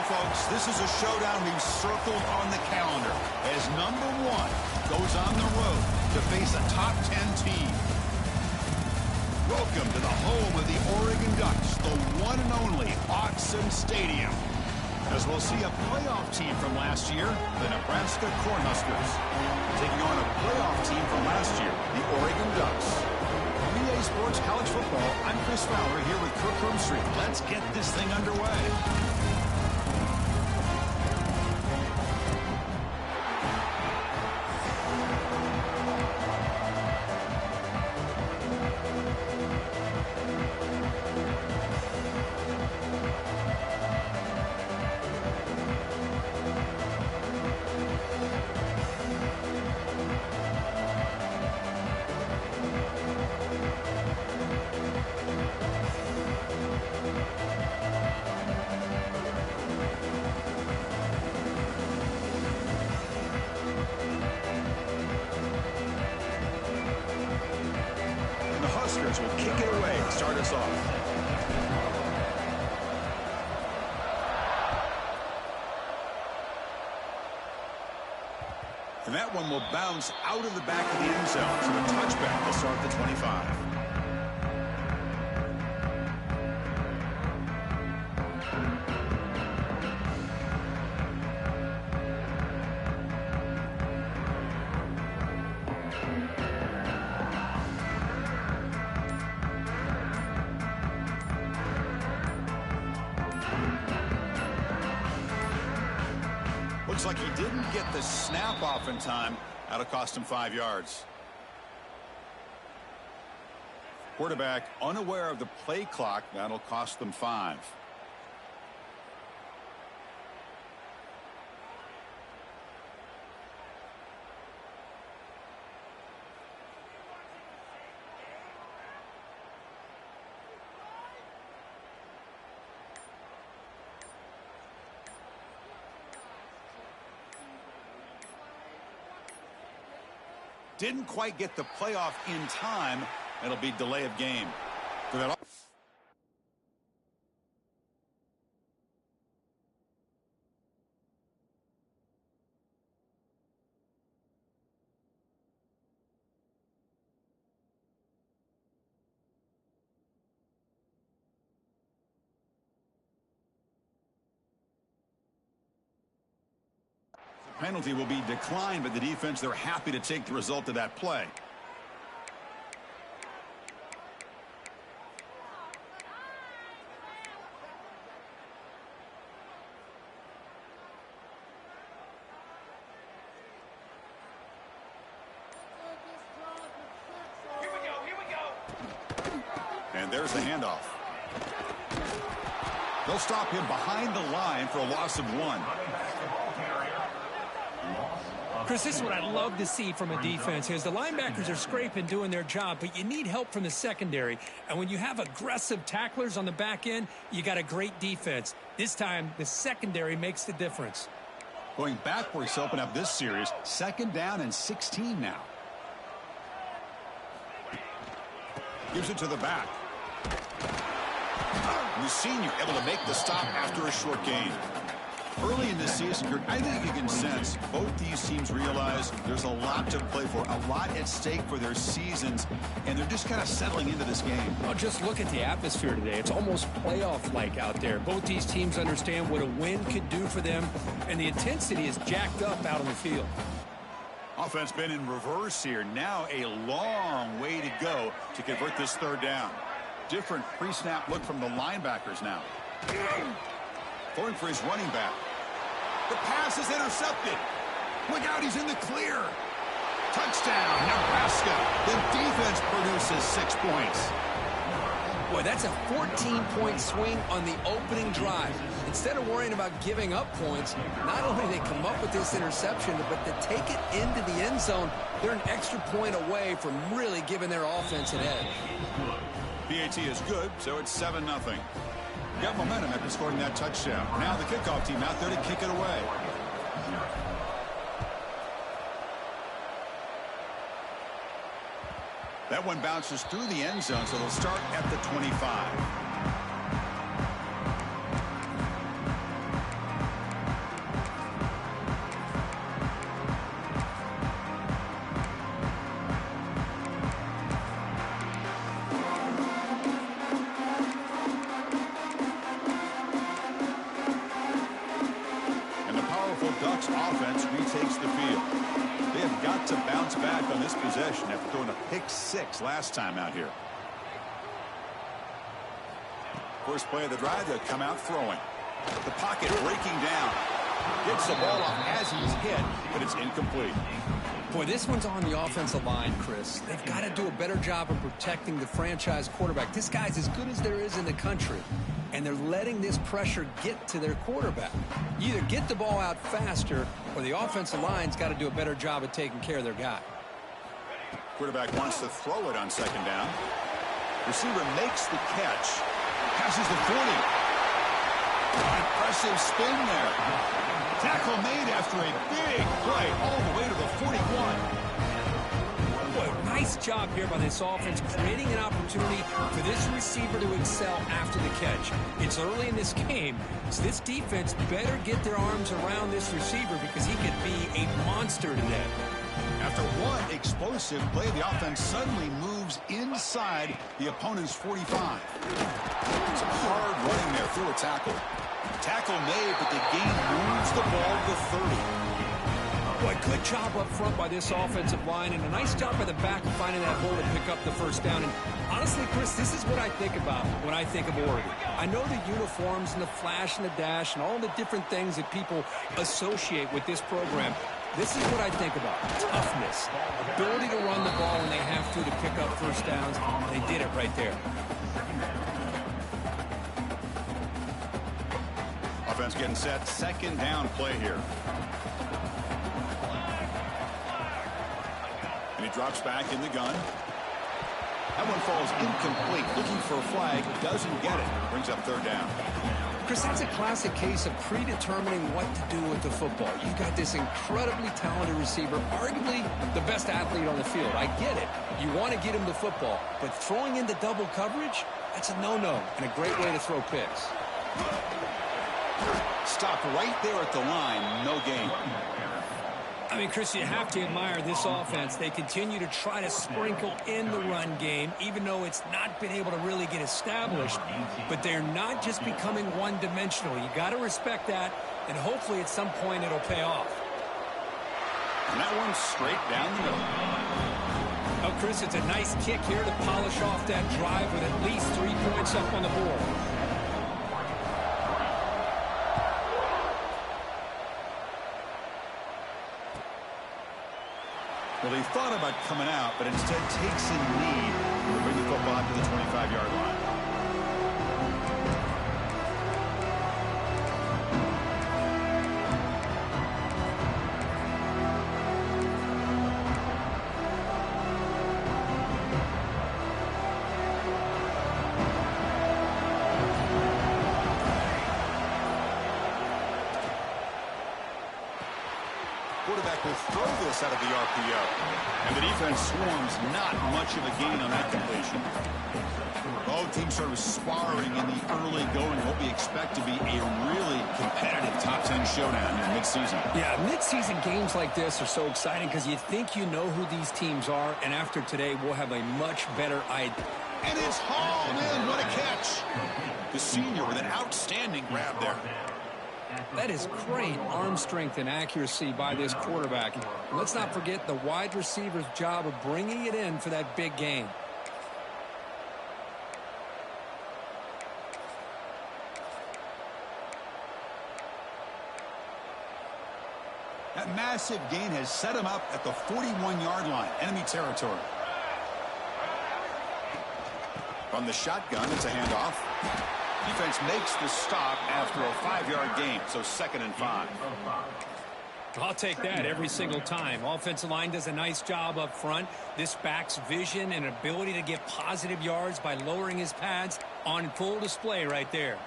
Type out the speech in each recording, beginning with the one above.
folks, this is a showdown we've circled on the calendar as number one goes on the road to face a top 10 team. Welcome to the home of the Oregon Ducks, the one and only Autzen Stadium. As we'll see a playoff team from last year, the Nebraska Cornhuskers, taking on a playoff team from last year, the Oregon Ducks. EA Sports College Football, I'm Chris Fowler here with Kirk Herbstreit. Let's get this thing underway. Will kick it away and start us off. And that one will bounce out of the back of the end zone. So the touchback will start the 25. Looks like he didn't get the snap off in time. That'll cost him 5 yards. Quarterback unaware of the play clock. That'll cost them 5. Didn't quite get the playoff in time. It'll be delay of game. For that penalty will be declined by the defense. They're happy to take the result of that play. Here we go. And there's the handoff. They'll stop him behind the line for a loss of 1. Chris, this is what I love to see from a defense is the linebackers are scraping, doing their job, but you need help from the secondary. And when you have aggressive tacklers on the back end, you got a great defense. This time, the secondary makes the difference. Going backwards to open up this series, 2nd down and 16 now. Gives it to the back. The senior able to make the stop after a short gain. Early in this season, Kirk, I think you can sense both these teams realize there's a lot to play for, a lot at stake for their seasons, and they're just kind of settling into this game. Well, just look at the atmosphere today. It's almost playoff-like out there. Both these teams understand what a win could do for them, and the intensity is jacked up out on the field. Offense been in reverse here. Now a long way to go to convert this 3rd down. Different pre-snap look from the linebackers now. Going for his running back. The pass is intercepted. Look out, he's in the clear. Touchdown, Nebraska. The defense produces 6 points. Boy, that's a 14-point swing on the opening drive. Instead of worrying about giving up points, not only do they come up with this interception, but to take it into the end zone, they're an extra point away from really giving their offense an edge. PAT is good, so it's 7-0. Got momentum after scoring that touchdown. Now the kickoff team out there to kick it away. That one bounces through the end zone, so they'll start at the 25. Bucs offense retakes the field. They have got to bounce back on this possession after throwing a pick-6 last time out here. First play of the drive, they'll come out throwing. The pocket breaking down. Gets the ball off as he's hit, but it's incomplete. Boy, this one's on the offensive line, Chris. They've got to do a better job of protecting the franchise quarterback. This guy's as good as there is in the country, and they're letting this pressure get to their quarterback. You either get the ball out faster, or the offensive line's got to do a better job of taking care of their guy. Quarterback wants to throw it on second down. Receiver makes the catch. Passes the 40. Impressive spin there. Tackle made after a big play all the way to the 41. Boy, nice job here by this offense, creating an opportunity for this receiver to excel after the catch. It's early in this game, so this defense better get their arms around this receiver because he could be a monster today. After one explosive play, the offense suddenly moves inside the opponent's 45. Some hard running there through a tackle. Tackle made, but the gain moves the ball to 30. Boy, good job up front by this offensive line, and a nice job by the back of finding that hole to pick up the first down. And honestly, Chris, this is what I think about when I think of Oregon. I know the uniforms and the flash and the dash and all the different things that people associate with this program. This is what I think about. Toughness, ability to run the ball when they have to pick up first downs. They did it right there. Offense getting set. Second down play here. And he drops back in the gun. That one falls incomplete. Looking for a flag. Doesn't get it. Brings up third down. Chris, that's a classic case of predetermining what to do with the football. You've got this incredibly talented receiver, arguably the best athlete on the field. I get it. You want to get him the football, but throwing into double coverage, that's a no-no and a great way to throw picks. Stop right there at the line. No gain. I mean, Chris, you have to admire this offense. They continue to try to sprinkle in the run game, even though it's not been able to really get established. But they're not just becoming one-dimensional. You got to respect that, and hopefully at some point it'll pay off. And that one's straight down the middle. Oh, Chris, it's a nice kick here to polish off that drive with at least 3 points up on the board. Well, he thought about coming out, but instead takes a knee to bring the football out to the 25-yard line. Quarterback will throw this out of the RPO. And the defense swarms not much of a gain on that completion. Both teams sort of sparring in the early going. What we expect to be a really competitive top 10 showdown in midseason. Yeah, midseason games like this are so exciting because you think you know who these teams are, and after today we'll have a much better idea. And it's hauled in. What a catch. The senior with an outstanding grab there. That is great arm strength and accuracy by this quarterback. And let's not forget the wide receiver's job of bringing it in for that big gain. That massive gain has set him up at the 41-yard line, enemy territory. From the shotgun, it's a handoff. Defense makes the stop after a 5-yard gain, so 2nd and 5. I'll take that every single time. Offensive line does a nice job up front. This back's vision and ability to get positive yards by lowering his pads on full display right there.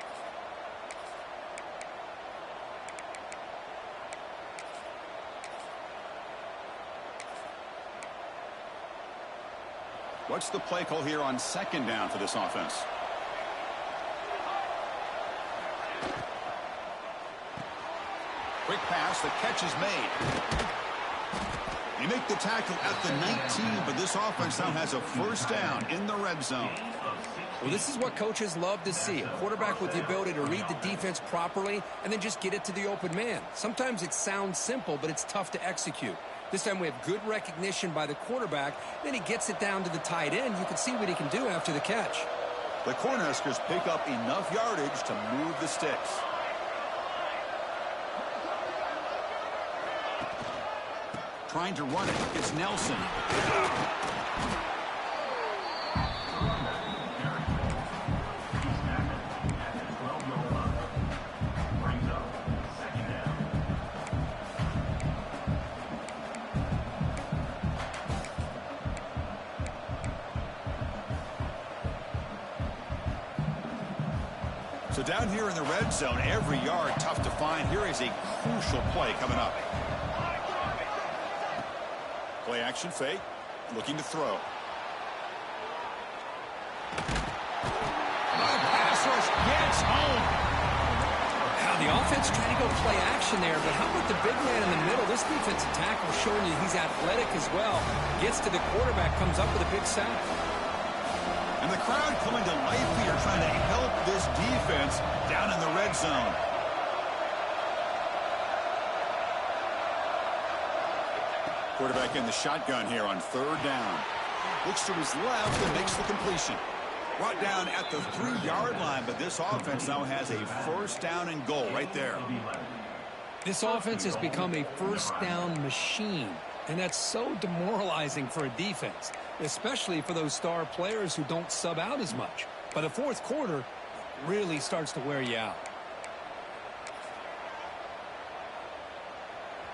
What's the play call here on 2nd down for this offense? Quick pass, the catch is made. They make the tackle at the 19, but this offense now has a first down in the red zone. Well, this is what coaches love to see. A quarterback with the ability to read the defense properly and then just get it to the open man. Sometimes it sounds simple, but it's tough to execute. This time we have good recognition by the quarterback. Then he gets it down to the tight end. You can see what he can do after the catch. The Cornhuskers pick up enough yardage to move the sticks. Trying to run it. It's Nelson. So down here in the red zone, every yard tough to find. Here is a crucial play coming up. Play action fake, looking to throw. Pass rush gets home. Now the offense trying to go play action there, but how about the big man in the middle? This defensive tackle showing you he's athletic as well. Gets to the quarterback, comes up with a big sack. And the crowd coming to life here, trying to help this defense down in the red zone. Quarterback in the shotgun here on third down. Looks to his left and makes the completion. Brought down at the 3-yard line, but this offense now has a first down and goal right there. This offense has become a first down machine, and that's so demoralizing for a defense, especially for those star players who don't sub out as much. By the fourth quarter, it really starts to wear you out.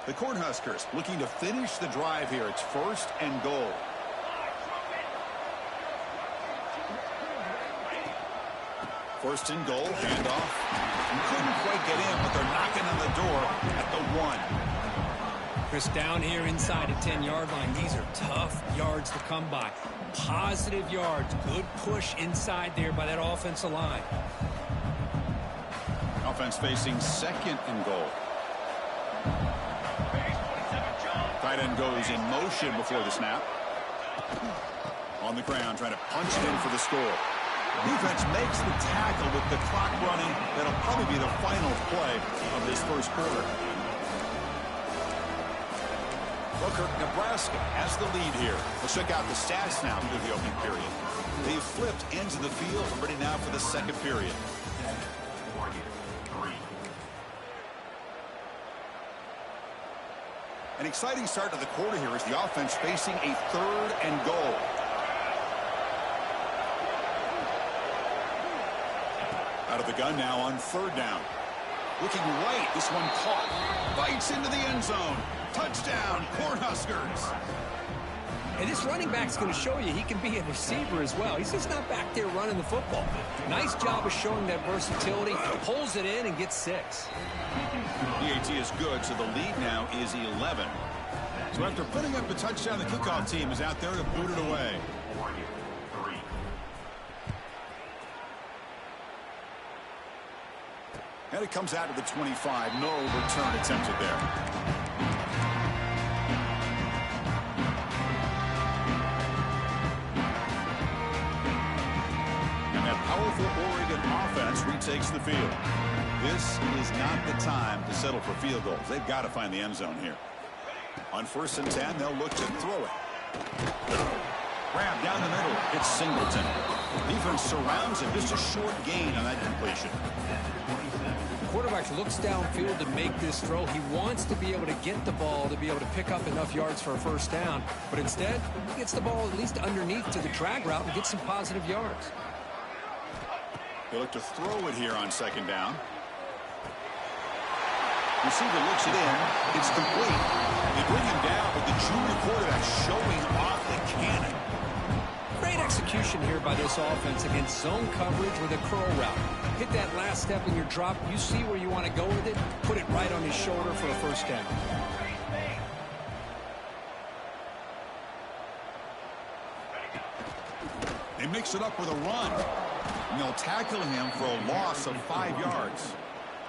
The Cornhuskers looking to finish the drive here. It's first and goal. First and goal, handoff. Couldn't quite get in, but they're knocking on the door at the 1. Chris, down here inside the 10-yard line, these are tough yards to come by. Positive yards, good push inside there by that offensive line. Offense facing second and goal. Tight end goes in motion before the snap. On the ground, trying to punch it in for the score. Defense makes the tackle with the clock running. That'll probably be the final play of this first quarter. Booker, Nebraska has the lead here. Let's check out the stats now through the opening period. They've flipped ends of the field and ready now for the second period. An exciting start to the quarter here as the offense facing a third and goal. Out of the gun now on third down. Looking right, this one caught. Bites into the end zone. Touchdown, Cornhuskers. And this running back's going to show you he can be a receiver as well. He's just not back there running the football. Nice job of showing that versatility. Pulls it in and gets 6. DAT is good, so the lead now is 11. So after putting up the touchdown, the kickoff team is out there to boot it away. And it comes out to the 25. No return attempted there. And that powerful Oregon offense retakes the field. This is not the time to settle for field goals. They've got to find the end zone here. On first and 10, they'll look to throw it. Grab down the middle. It's Singleton. Defense surrounds him. Just a short gain on that completion. Quarterback looks downfield to make this throw. He wants to be able to get the ball to be able to pick up enough yards for a first down. But instead, he gets the ball at least underneath to the drag route and gets some positive yards. They look to throw it here on second down. Receiver looks it in. It's complete. They bring him down, but the junior quarterback showing off the cannon. Great execution here by this offense against zone coverage with a curl route. Hit that last step in your drop. You see where you want to go with it. Put it right on his shoulder for a first down. They mix it up with a run. And they'll tackle him for a loss of 5 yards.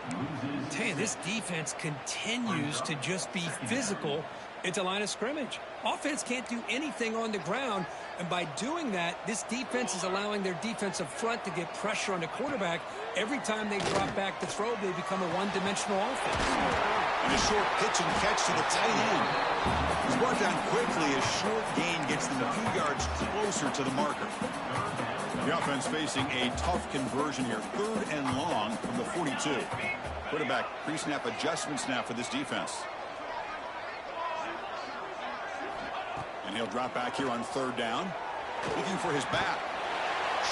I tell you, this defense continues to just be physical It's a line of scrimmage. Offense can't do anything on the ground, and by doing that, this defense is allowing their defensive front to get pressure on the quarterback. Every time they drop back to throw, they become a one-dimensional offense. And a short pitch and catch to the tight end. He's brought down quickly. A short gain gets them a few yards closer to the marker. The offense facing a tough conversion here. 3rd and long from the 42. Quarterback pre-snap adjustment snap for this defense. And he'll drop back here on 3rd down. Looking for his back.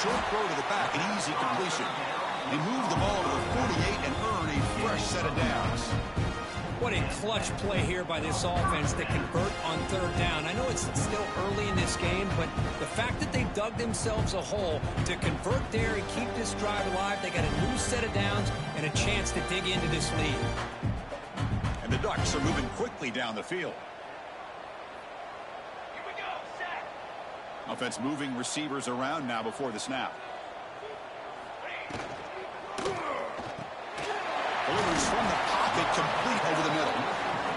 Short throw to the back, an easy completion. They move the ball to the 48 and earn a fresh set of downs. What a clutch play here by this offense to convert on 3rd down. I know it's still early in this game, but the fact that they dug themselves a hole to convert there and keep this drive alive, they got a new set of downs and a chance to dig into this lead. And the Ducks are moving quickly down the field. Here we go, set. Offense moving receivers around now before the snap. Delivers from the pocket, complete over the middle.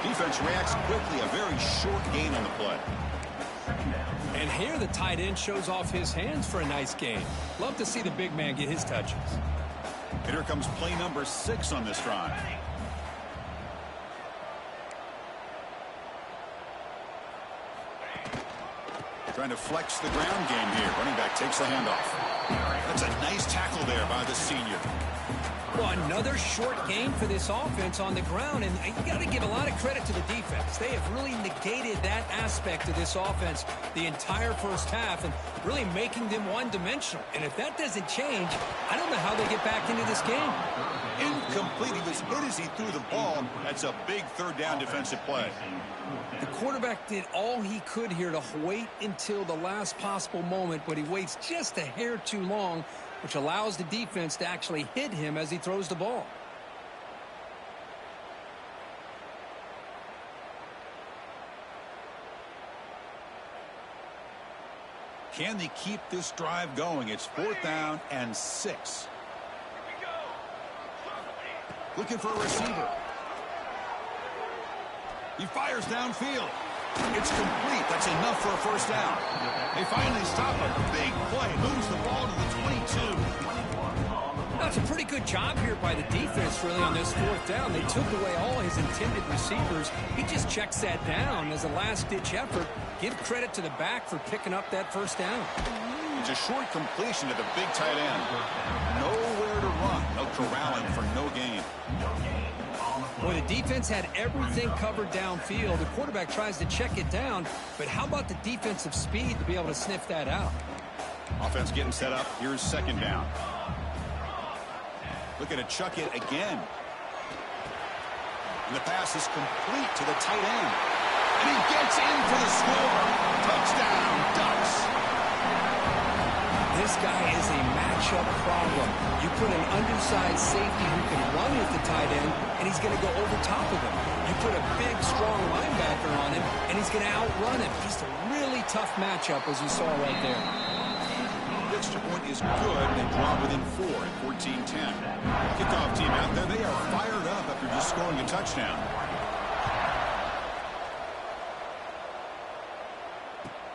Defense reacts quickly, a very short gain on the play. And here the tight end shows off his hands for a nice gain. Love to see the big man get his touches. And here comes play number 6 on this drive. Trying to flex the ground game here. Running back takes the handoff. That's a nice tackle there by the senior. Well, another short gain for this offense on the ground, and you got to give a lot of credit to the defense. They have really negated that aspect of this offense the entire first half and really making them one-dimensional. And if that doesn't change, I don't know how they get back into this game. Incomplete. He was hit as he threw the ball. That's a big 3rd down defensive play. The quarterback did all he could here to wait until the last possible moment, but he waits just a hair too long, which allows the defense to actually hit him as he throws the ball. Can they keep this drive going? It's 4th down and 6. Looking for a receiver. He fires downfield. It's complete. That's enough for a 1st down. They finally stop him. Big play. Moves the ball to the 22. That's a pretty good job here by the defense, really, on this 4th down. They took away all his intended receivers. He just checks that down as a last-ditch effort. Give credit to the back for picking up that 1st down. It's a short completion to the big tight end. Nowhere to run. No corralling for no gain. Boy, the defense had everything covered downfield. The quarterback tries to check it down, but how about the defensive speed to be able to sniff that out? Offense getting set up. Here's 2nd down. Looking to chuck it again. And the pass is complete to the tight end. And he gets in for the score. Touchdown, Ducks. This guy is a matchup problem. You put an undersized safety who can run with the tight end, and he's going to go over top of him. You put a big, strong linebacker on him, and he's going to outrun him. Just a really tough matchup, as you saw right there. The extra point is good. They draw within 4 at 14-10. Kickoff team out there. They are fired up after just scoring a touchdown.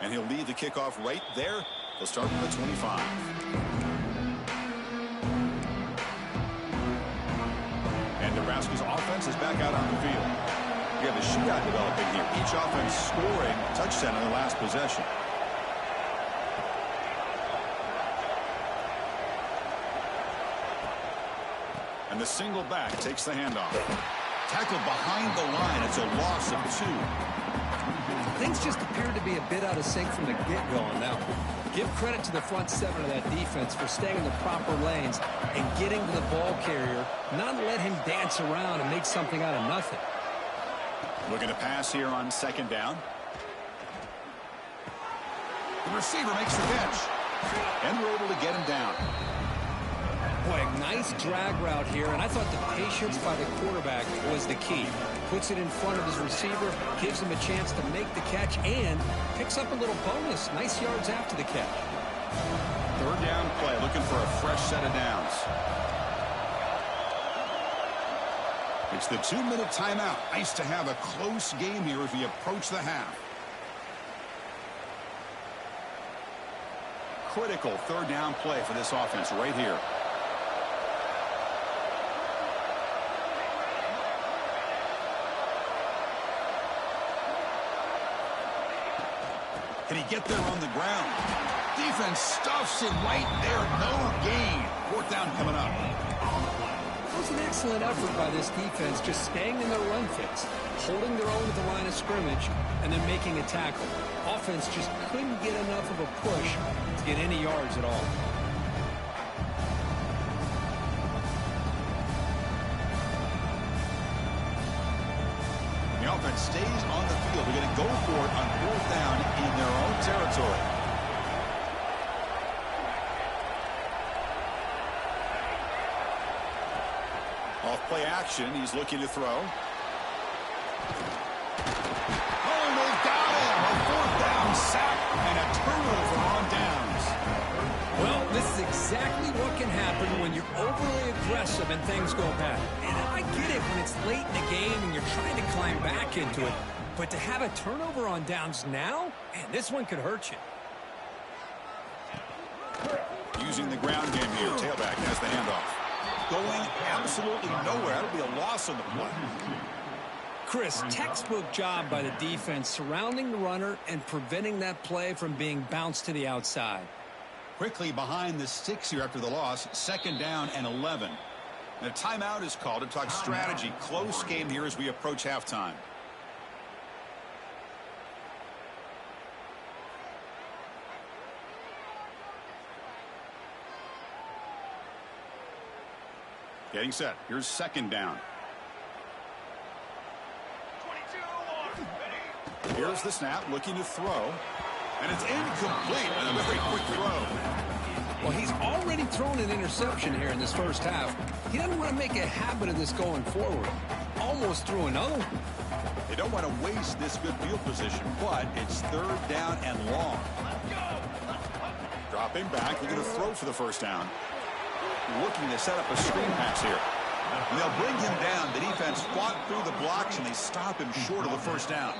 And he'll lead the kickoff right there. They'll start from the 25. And Nebraska's offense is back out on the field. We have a shootout developing here. Each offense scoring a touchdown in the last possession. And the single back takes the handoff. Tackled behind the line. It's a loss of 2. Things just appeared to be a bit out of sync from the get-go on that one. Give credit to the front 7 of that defense for staying in the proper lanes and getting to the ball carrier, not let him dance around and make something out of nothing. Looking to pass here on 2nd down. The receiver makes the catch. And we're able to get him down. Boy, a nice drag route here, and I thought the patience by the quarterback was the key. Puts it in front of his receiver, gives him a chance to make the catch, and picks up a little bonus. Nice yards after the catch. 3rd down play, looking for a fresh set of downs. It's the 2-minute timeout. Nice to have a close game here as we approach the half. Critical third down play for this offense right here. Can he get there on the ground? Defense stuffs him right there. No gain. Fourth down coming up. It was an excellent effort by this defense, just staying in their run fits, holding their own at the line of scrimmage, and then making a tackle. Offense just couldn't get enough of a push to get any yards at all. The offense stays on the field. They're going to go for it on fourth down in their own territory. Off play action. He's looking to throw. Oh, they got him. A fourth down sack and a turnover on downs. Well, this is exactly what can happen when you're overly aggressive and things go bad. And I get it when it's late in the game and you're trying to climb back into it. But to have a turnover on downs now, man, this one could hurt you. Using the ground game here. Tailback has the handoff. Going absolutely nowhere. That'll be a loss on the play. Chris, textbook job by the defense surrounding the runner and preventing that play from being bounced to the outside. Quickly behind the sticks here after the loss. Second down and 11. And a timeout is called to talk strategy. Close game here as we approach halftime. Getting set. Here's second down. 22-1. Here's the snap, looking to throw. And it's incomplete and a very quick throw. Well, he's already thrown an interception here in this first half. He doesn't want to make a habit of this going forward. Almost threw another one. They don't want to waste this good field position, but it's third down and long. Dropping back, looking to throw for the first down. Looking to set up a screen pass here. And they'll bring him down. The defense fought through the blocks, and they stop him short of the first down.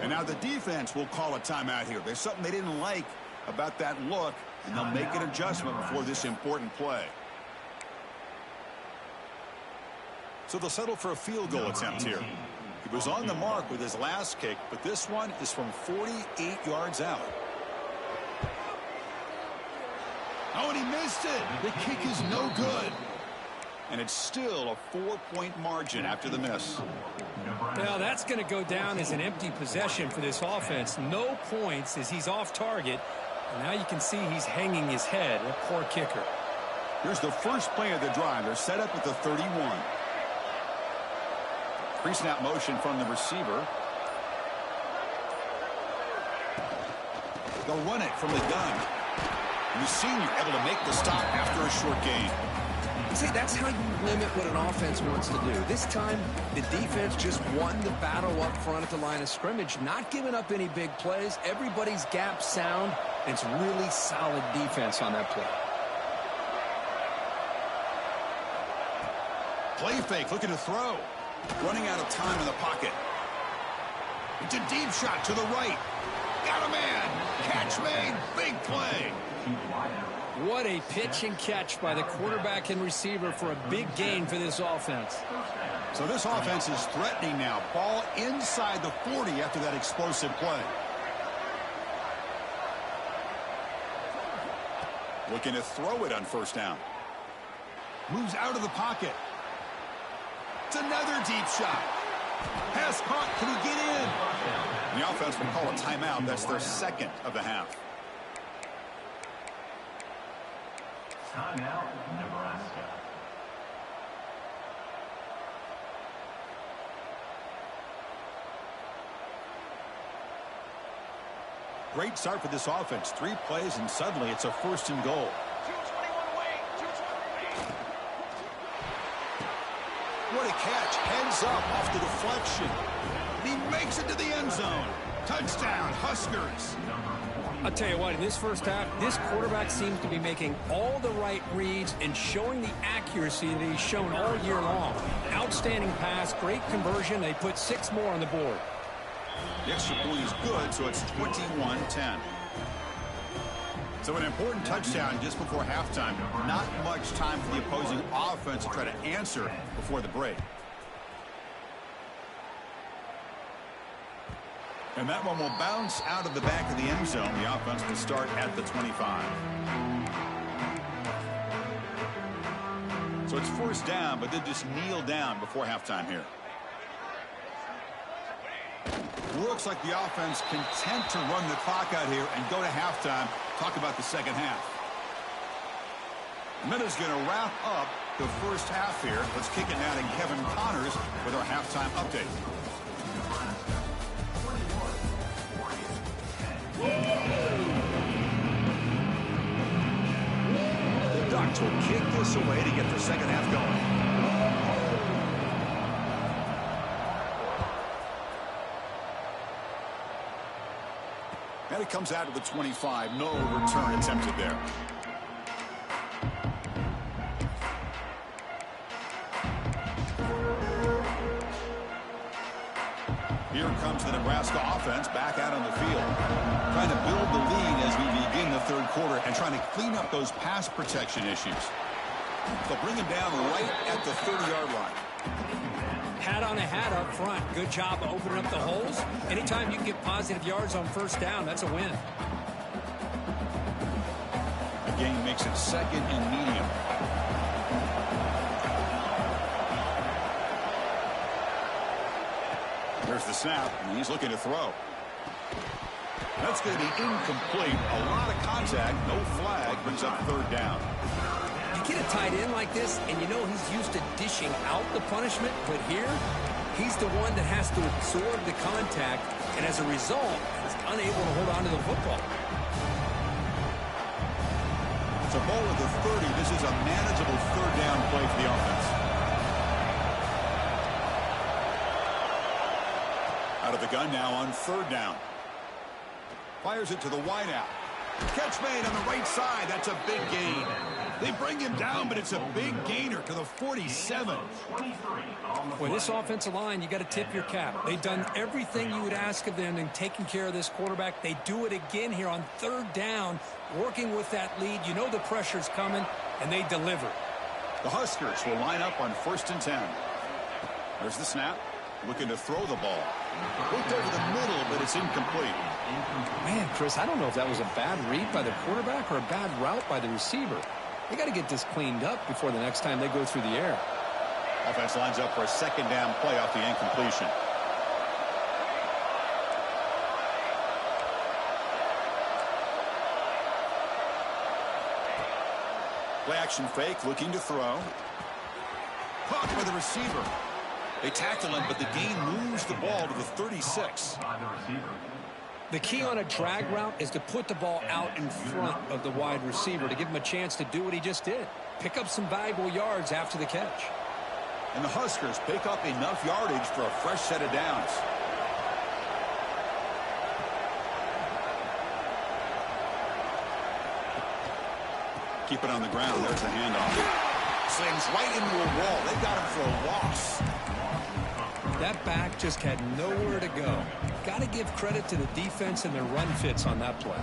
And now the defense will call a timeout here. There's something they didn't like about that look, and they'll make an adjustment before this important play. So they'll settle for a field goal attempt here. He was on the mark with his last kick, but this one is from 48 yards out. Oh, and he missed it. The kick is no good. And it's still a 4-point margin after the miss. Well, that's going to go down as an empty possession for this offense. No points as he's off target. And now you can see he's hanging his head. A poor kicker. Here's the first play of the drive. They're set up at the 31. Pre-snap motion from the receiver. They'll run it from the gun. And the senior able to make the stop after a short gain. See, that's how you limit what an offense wants to do. This time, the defense just won the battle up front at the line of scrimmage, not giving up any big plays. Everybody's gap sound. It's really solid defense on that play. Play fake, looking to throw. Running out of time in the pocket. It's a deep shot to the right. Got a man. Catch made. Big play. What a pitch and catch by the quarterback and receiver for a big gain for this offense. So this offense is threatening now. Ball inside the 40 after that explosive play. Looking to throw it on first down. Moves out of the pocket. It's another deep shot. Pass caught. Can he get in? The offense will call a timeout. That's their second of the half. Timeout, Nebraska. Great start for this offense. 3 plays, and suddenly it's a first and goal. 221 away. 221. What a catch. Heads up off the deflection. And he makes it to the end zone. Touchdown, Huskers. I'll tell you what, in this first half, this quarterback seems to be making all the right reads and showing the accuracy that he's shown all year long. Outstanding pass, great conversion. They put 6 more on the board. The extra point is good, so it's 21-10. So an important touchdown just before halftime. Not much time for the opposing offense to try to answer before the break. And that one will bounce out of the back of the end zone. The offense will start at the 25. So it's first down, but they just kneel down before halftime here. Looks like the offense content to run the clock out here and go to halftime. Talk about the second half. Minuta's going to wrap up the first half here. Let's kick it now to Kevin Connors with our halftime update. The Ducks will kick this away to get the second half going. And it comes out to the 25. No return attempted there. Here comes the Nebraska offense back out on the field. Trying to build the lead as we begin the third quarter and trying to clean up those pass protection issues. They'll bring him down right at the 30-yard line. Hat on a hat up front. Good job of opening up the holes. Anytime you can get positive yards on first down, that's a win. The game makes it second and medium. There's the snap, and he's looking to throw. That's going to be incomplete. A lot of contact, no flag, brings up third down. You get a tight end like this, and you know he's used to dishing out the punishment, but here, he's the one that has to absorb the contact, and as a result, is unable to hold on to the football. It's a ball at the 30. This is a manageable third down play for the offense. Out of the gun now on third down. Fires it to the wideout. Catch made on the right side. That's a big gain. They bring him down, but it's a big gainer to the 47. With this offensive line, you got to tip your cap. They've done everything you would ask of them in taking care of this quarterback. They do it again here on third down, working with that lead. You know the pressure's coming, and they deliver. The Huskers will line up on 1st and 10. There's the snap. Looking to throw the ball. Looked over the middle, but it's incomplete. Man, Chris, I don't know if that was a bad read by the quarterback or a bad route by the receiver. They got to get this cleaned up before the next time they go through the air. Offense lines up for a second down play off the incompletion. Play action fake, looking to throw. Caught by the receiver. They tackle him, but the gain moves the ball to the 36. The key on a drag route is to put the ball out in front of the wide receiver to give him a chance to do what he just did. Pick up some valuable yards after the catch. And the Huskers pick up enough yardage for a fresh set of downs. Keep it on the ground. There's the handoff. Slings right into a wall. They got him for a loss. That back just had nowhere to go. Got to give credit to the defense and their run fits on that play.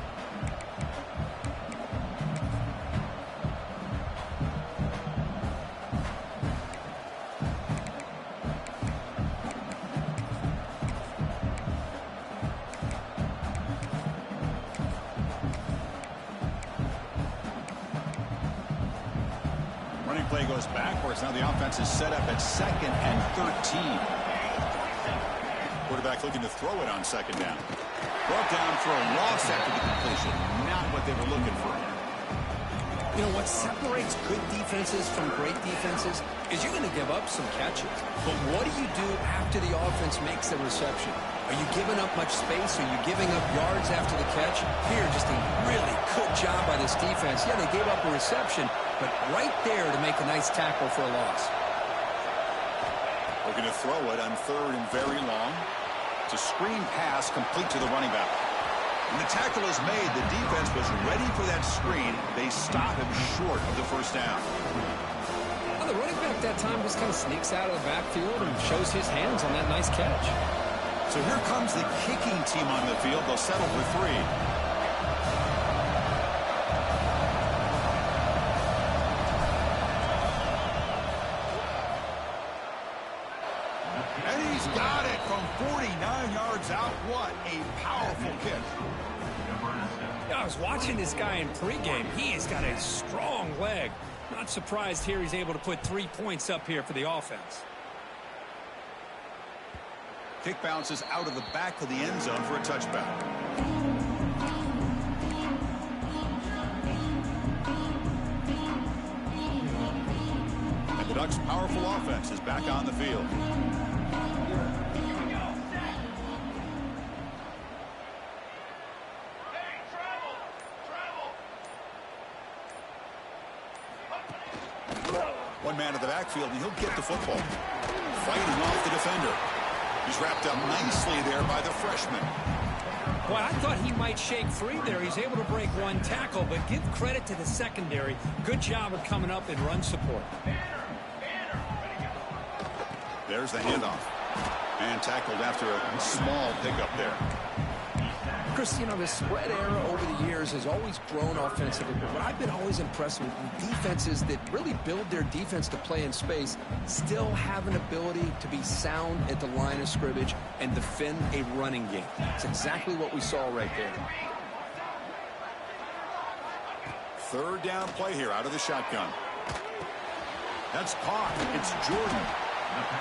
Running play goes backwards. Now the offense is set up at 2nd and 13. Quarterback looking to throw it on second down. Brought down for a loss after the completion. Not what they were looking for. You know, what separates good defenses from great defenses is you're going to give up some catches. But what do you do after the offense makes the reception? Are you giving up much space? Are you giving up yards after the catch? Here, just a really good job by this defense. Yeah, they gave up a reception, but right there to make a nice tackle for a loss. Looking to throw it on 3rd and very long. It's a screen pass complete to the running back. When the tackle is made, the defense was ready for that screen. They stop him short of the first down. Well, the running back that time just kind of sneaks out of the backfield and shows his hands on that nice catch. So here comes the kicking team on the field. They'll settle for 3. And he's got it from 49 yards out. What a powerful kick. Yeah, I was watching this guy in pregame. He has got a strong leg. Not surprised here he's able to put 3 points up here for the offense. Kick bounces out of the back of the end zone for a touchback. And the Ducks' powerful offense is back on the field. One man in the backfield, and he'll get the football. Fighting off the defender. He's wrapped up nicely there by the freshman. Well, I thought he might shake free there. He's able to break 1 tackle, but give credit to the secondary. Good job of coming up in run support. There's the handoff. And tackled after a small pickup there. Chris, you know, the spread era over the years has always grown offensively, but what I've been always impressed with defenses that really build their defense to play in space still have an ability to be sound at the line of scrimmage and defend a running game. It's exactly what we saw right there. 3rd down play here out of the shotgun. That's caught. It's Jordan.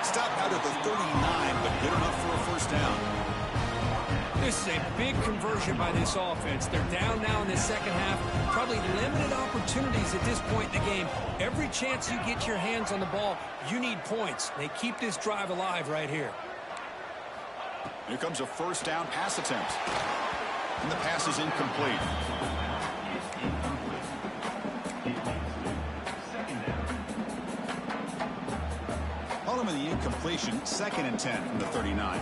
Stopped out at the 39, but good enough for a first down. This is a big conversion by this offense. They're down now in the second half. Probably limited opportunities at this point in the game. Every chance you get your hands on the ball, you need points. They keep this drive alive right here. Here comes a first down pass attempt. And the pass is incomplete. Following the incompletion, 2nd and 10 from the 39.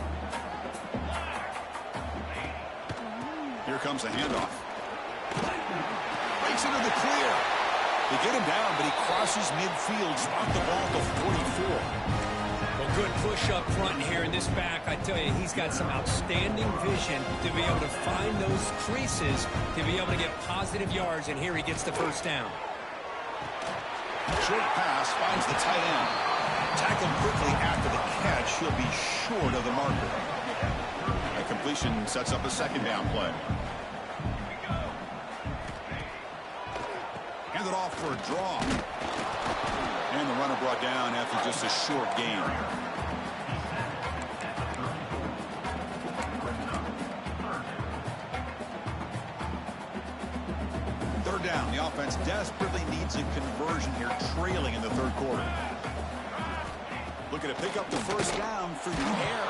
Here comes the handoff. Breaks into the clear. They get him down, but he crosses midfield, spot the ball to 44. Well, good push up front here in this back. I tell you, he's got some outstanding vision to be able to find those creases, to be able to get positive yards, and here he gets the first down. Short pass finds the tight end. Tackled quickly after the catch. He'll be short of the marker. That completion sets up a 2nd down play. Handed off for a draw. And the runner brought down after just a short gain. Third down. The offense desperately needs a conversion here, trailing in the 3rd quarter. Looking to pick up the first down through the air.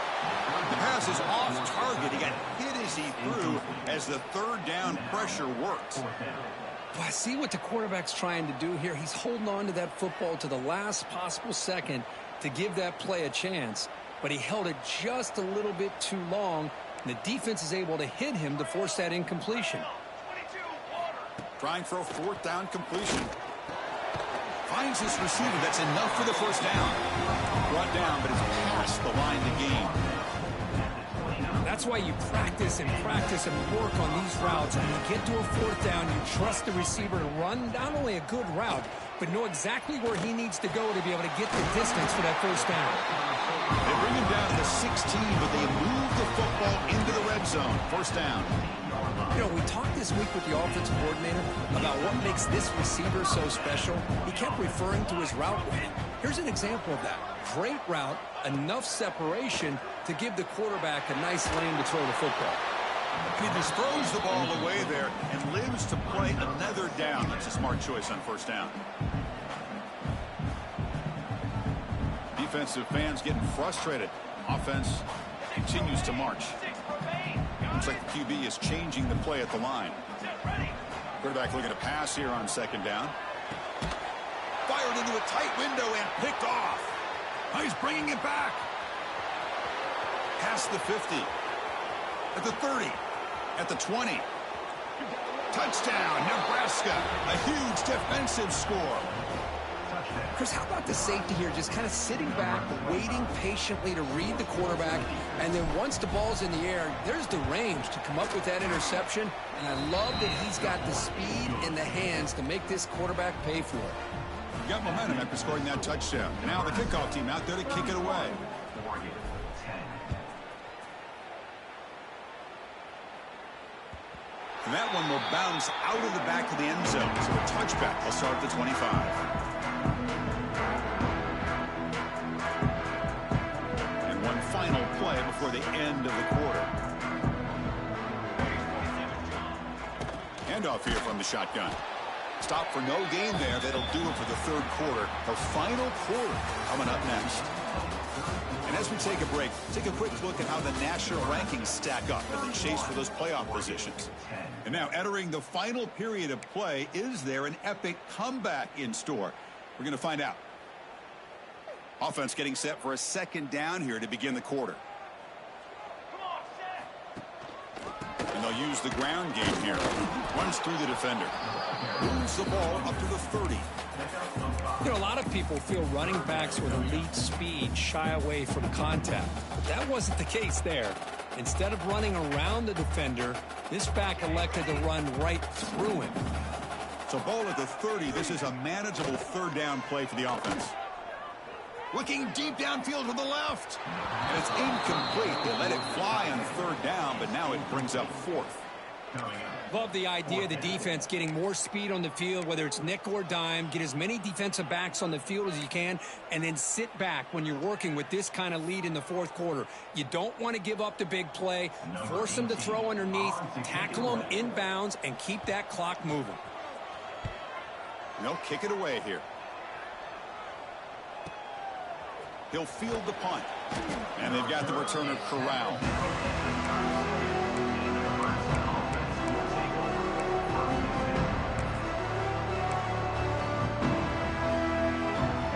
The pass is off target. He got hit as he threw as the 3rd down pressure worked. Well, I see what the quarterback's trying to do here. He's holding on to that football to the last possible second to give that play a chance, but he held it just a little bit too long, and the defense is able to hit him to force that incompletion. Trying for a 4th down completion. Finds his receiver. That's enough for the first down. Brought down, but it's past the line to gain. That's why you practice and work on these routes. When you get to a 4th down, you trust the receiver to run not only a good route, but know exactly where he needs to go to be able to get the distance for that first down. They bring him down to the 16, but they move the football into the red zone. First down. You know, we talked this week with the offensive coordinator about what makes this receiver so special. He kept referring to his route running. Here's an example of that. Great route, enough separation to give the quarterback a nice lane to throw the football. He just throws the ball away there and lives to play another down. That's a smart choice on first down. Defensive fans getting frustrated. Offense continues to march. Looks like the QB is changing the play at the line. Quarterback looking to pass here on 2nd down. Fired into a tight window and picked off. Now he's bringing it back. Past the 50. At the 30. At the 20. Touchdown, Nebraska. A huge defensive score. Chris, how about the safety here? Just kind of sitting back, waiting patiently to read the quarterback, and then once the ball's in the air, there's the range to come up with that interception, and I love that he's got the speed in the hands to make this quarterback pay for it. Got momentum after scoring that touchdown. And now the kickoff team out there to kick it away. And that one will bounce out of the back of the end zone. So a touchback will start at the 25. One final play before the end of the quarter. Handoff here from the shotgun. Stop for no gain there. That'll do it for the third quarter. The final quarter coming up next. And as we take a break, take a quick look at how the national rankings stack up in the chase for those playoff positions. And now entering the final period of play, is there an epic comeback in store? We're going to find out. Offense getting set for a second down here to begin the quarter. And they'll use the ground game here. Runs through the defender. Moves the ball up to the 30. You know, a lot of people feel running backs with elite speed shy away from contact. But that wasn't the case there. Instead of running around the defender, this back elected to run right through him. So ball at the 30. This is a manageable third down play for the offense. Looking deep downfield to the left. And it's incomplete. They let it fly on third down, but now it brings up fourth. Love the idea of the defense getting more speed on the field, whether it's nickel or dime. Get as many defensive backs on the field as you can, and then sit back when you're working with this kind of lead in the fourth quarter. You don't want to give up the big play. Force them to throw underneath, tackle them inbounds, and keep that clock moving. They'll kick it away here. He'll field the punt. And they've got the returner corralled.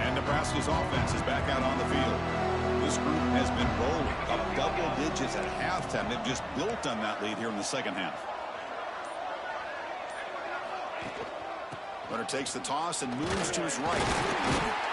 And Nebraska's offense is back out on the field. This group has been rolling up double digits at halftime. They've just built on that lead here in the second half. Runner takes the toss and moves to his right.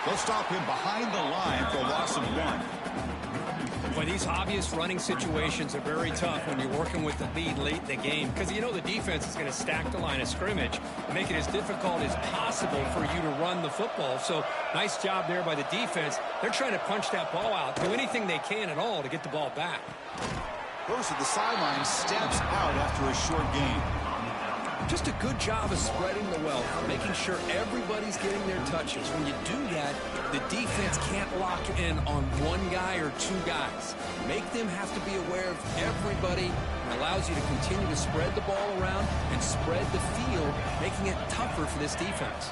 They'll stop him behind the line for a loss of 1. Well, these obvious running situations are very tough when you're working with the lead late in the game, because you know the defense is going to stack the line of scrimmage, make it as difficult as possible for you to run the football. So nice job there by the defense. They're trying to punch that ball out, do anything they can at all to get the ball back. Goes to the sideline, steps out after a short gain. Just a good job of spreading the wealth, making sure everybody's getting their touches. When you do that, the defense can't lock in on one guy or two guys. Make them have to be aware of everybody. It allows you to continue to spread the ball around and spread the field, making it tougher for this defense.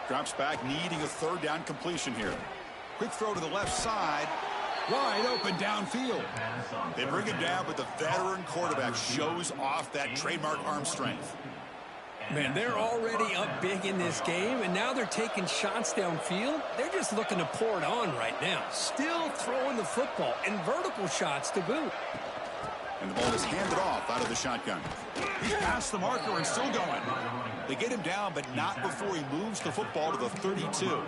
Drops back, needing a third down completion here. Quick throw to the left side. Wide open downfield. They bring him down, but the veteran quarterback shows off that trademark arm strength. Man, they're already up big in this game, and now they're taking shots downfield. They're just looking to pour it on right now. Still throwing the football, and vertical shots to boot. And the ball is handed off out of the shotgun. He's past the marker and still going. They get him down, but not before he moves the football to the 32.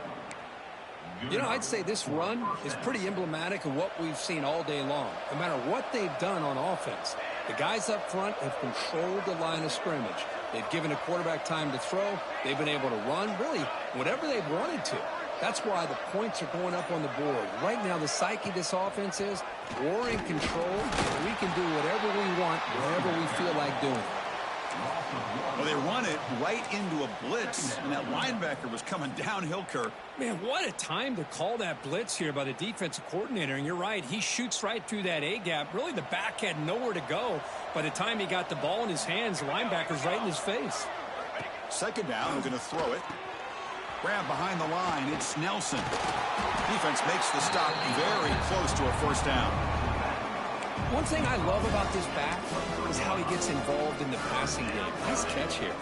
You know, I'd say this run is pretty emblematic of what we've seen all day long. No matter what they've done on offense, the guys up front have controlled the line of scrimmage. They've given a quarterback time to throw. They've been able to run, really, whatever they've wanted to. That's why the points are going up on the board. Right now, the psyche of this offense is we're in control. We can do whatever we want, wherever we feel like doing. Well, they run it right into a blitz, and that linebacker was coming downhill, Kirk. Man, what a time to call that blitz here by the defensive coordinator. And you're right, he shoots right through that A-gap. Really, the back had nowhere to go. By the time he got the ball in his hands, the linebacker's right in his face. Second down, they're going to throw it. Grab behind the line, it's Nelson. Defense makes the stop very close to a first down. One thing I love about this back is how he gets involved in the passing game. Nice catch here.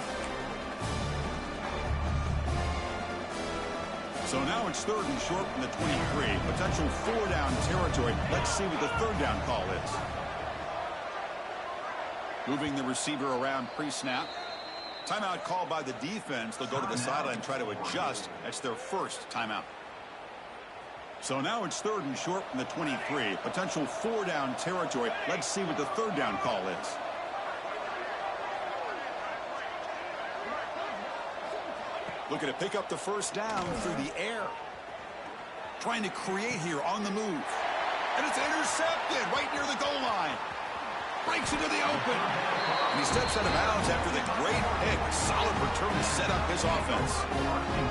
So now it's 3rd and short from the 23. Potential 4-down territory. Let's see what the 3rd down call is. Moving the receiver around pre-snap. Timeout called by the defense. They'll go to the sideline and try to adjust. That's their first timeout. So now it's 3rd and short from the 23. Potential 4-down territory. Let's see what the 3rd down call is. Looking to pick up the first down through the air. Trying to create here on the move. And it's intercepted right near the goal line. Breaks into the open. And he steps out of bounds after the great pick. Solid return to set up his offense.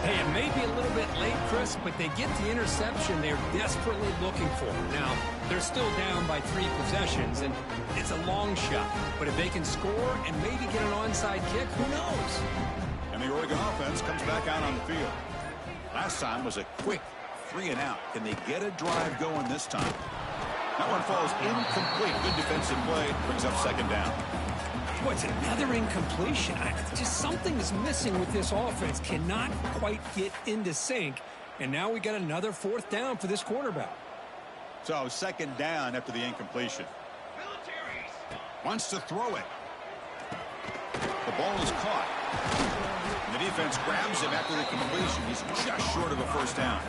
Hey, it may be a little bit late, Chris, but they get the interception they're desperately looking for. Now, they're still down by 3 possessions, and it's a long shot. But if they can score and maybe get an onside kick, who knows? And the Oregon offense comes back out on the field. Last time was a quick 3 and out. Can they get a drive going this time? That one falls incomplete. Good defensive play. Brings up 2nd down. Boy, it's another incompletion. Just something is missing with this offense. Cannot quite get into sync. And now we got another 4th down for this quarterback. So 2nd down after the incompletion. Wants to throw it. The ball is caught. And the defense grabs him after the completion. He's just short of a 1st down.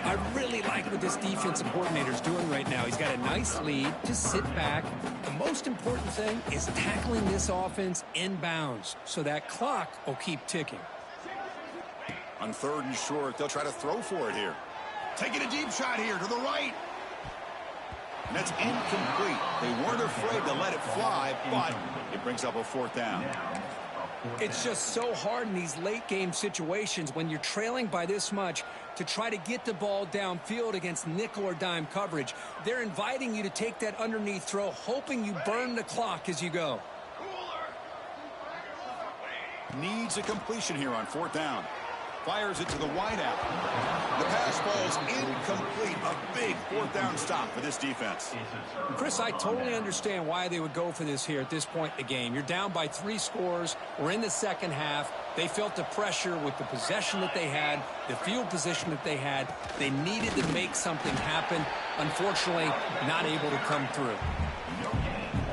I really like what this defensive coordinator is doing right now. He's got a nice lead. Just sit back. The most important thing is tackling this offense in bounds so that clock will keep ticking. On 3rd and short, they'll try to throw for it here. Taking a deep shot here to the right. And that's incomplete. They weren't afraid to let it fly, but it brings up a 4th down. It's just so hard in these late-game situations when you're trailing by this much to try to get the ball downfield against nickel or dime coverage. They're inviting you to take that underneath throw, hoping you burn the clock as you go. Needs a completion here on 4th down. Fires it to the wideout. The pass falls incomplete. A big 4th down stop for this defense. Chris, I totally understand why they would go for this here at this point in the game. You're down by 3 scores. We're in the 2nd half. They felt the pressure with the possession that they had, the field position that they had. They needed to make something happen. Unfortunately, not able to come through.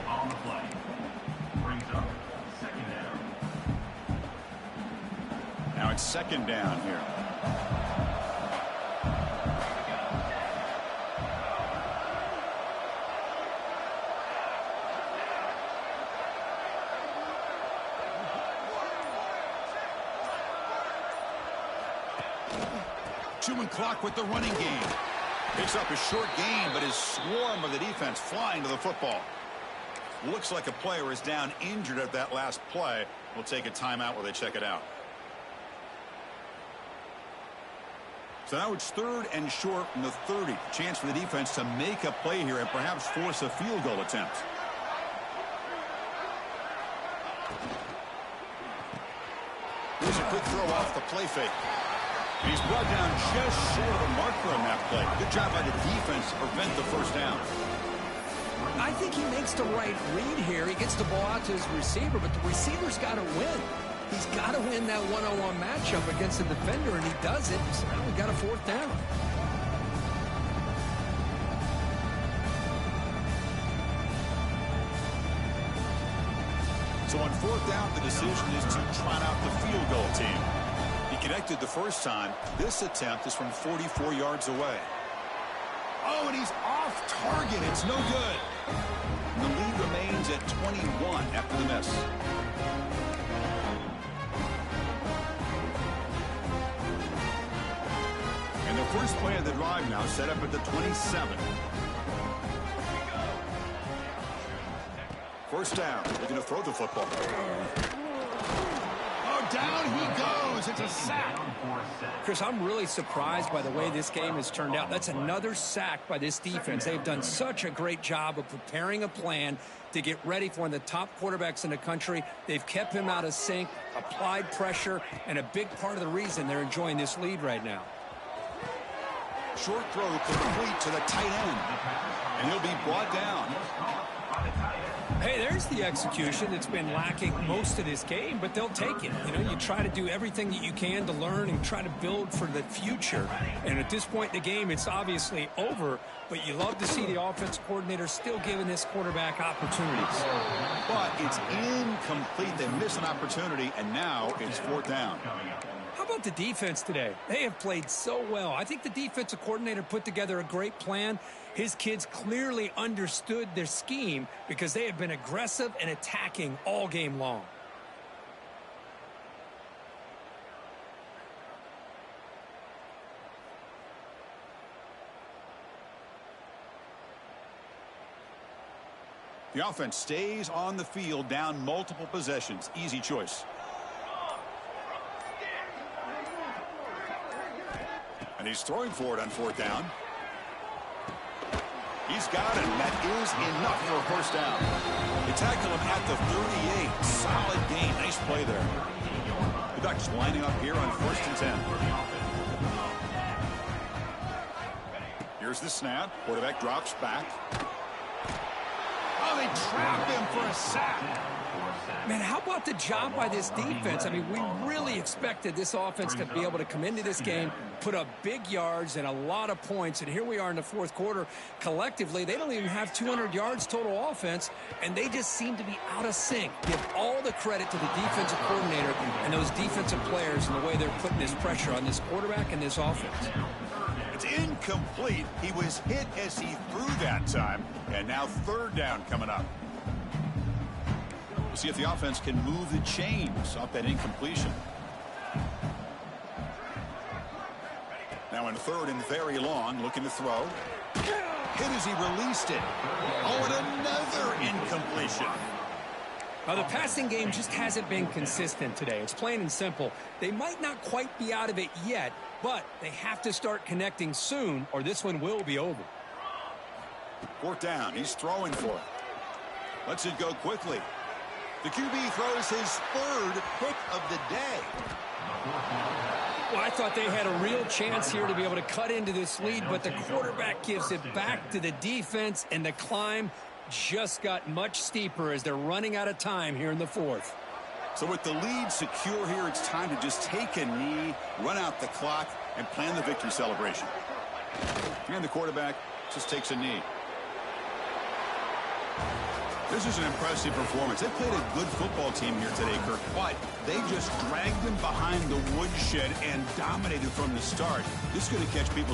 On the play. Brings up 2nd down. Now it's 2nd down here. Chewing clock with the running game. Picks up a short gain, but his swarm of the defense flying to the football. Looks like a player is down injured at that last play. We'll take a timeout while they check it out. So now it's 3rd and short from the 30. Chance for the defense to make a play here and perhaps force a field goal attempt. Here's a quick throw off the play fake. He's brought down just short of a marker on that play. Good job by the defense to prevent the 1st down. I think he makes the right read here. He gets the ball out to his receiver, but the receiver's got to win. He's got to win that one-on-one matchup against the defender, and he does it. So now we got a 4th down. So on 4th down, the decision is to trot out the field goal team. He connected the first time. This attempt is from 44 yards away. Oh, and he's off target. It's no good. And the lead remains at 21 after the miss. And the first play of the drive now set up at the 27. 1st down. They're going to throw the football. Oh, down he goes. It's a sack. Chris, I'm really surprised by the way this game has turned out. That's another sack by this defense. They've done such a great job of preparing a plan to get ready for one of the top quarterbacks in the country. They've kept him out of sync, applied pressure, and a big part of the reason they're enjoying this lead right now. Short throw complete to the tight end. And he'll be brought down. Hey, there's the execution that's been lacking most of this game, but they'll take it. You know, you try to do everything that you can to learn and try to build for the future. And at this point in the game, it's obviously over, but you love to see the offense coordinator still giving this quarterback opportunities. But it's incomplete. They miss an opportunity, and now it's 4th down. How about the defense today? They have played so well. I think the defensive coordinator put together a great plan. His kids clearly understood their scheme because they have been aggressive and attacking all game long. The offense stays on the field, down multiple possessions. Easy choice. And he's throwing for it on 4th down. He's got it, and that is enough for a 1st down. They tackle him at the 38. Solid gain. Nice play there. The Ducks lining up here on 1st and 10. Here's the snap. Quarterback drops back. Oh, they trapped him for a sack. Man, how about the job by this defense? I mean, we really expected this offense to be able to come into this game, put up big yards and a lot of points, and here we are in the 4th quarter. Collectively, they don't even have 200 yards total offense, and they just seem to be out of sync. Give all the credit to the defensive coordinator and those defensive players and the way they're putting this pressure on this quarterback and this offense. It's incomplete. He was hit as he threw that time, and now 3rd down coming up. We'll see if the offense can move the chains off that incompletion. Now in 3rd and very long, looking to throw. Hit as he released it. Oh, and another incompletion. Now, the passing game just hasn't been consistent today. It's plain and simple. They might not quite be out of it yet, but they have to start connecting soon, or this one will be over. 4th down. He's throwing for it. Lets it go quickly. The QB throws his 3rd pick of the day. Well, I thought they had a real chance here to be able to cut into this lead, but the quarterback gives it back to the defense, and the climb just got much steeper as they're running out of time here in the 4th. So with the lead secure here, it's time to just take a knee, run out the clock, and plan the victory celebration. And the quarterback just takes a knee. This is an impressive performance. They played a good football team here today, Kirk, but they just dragged them behind the woodshed and dominated from the start. This is going to catch people's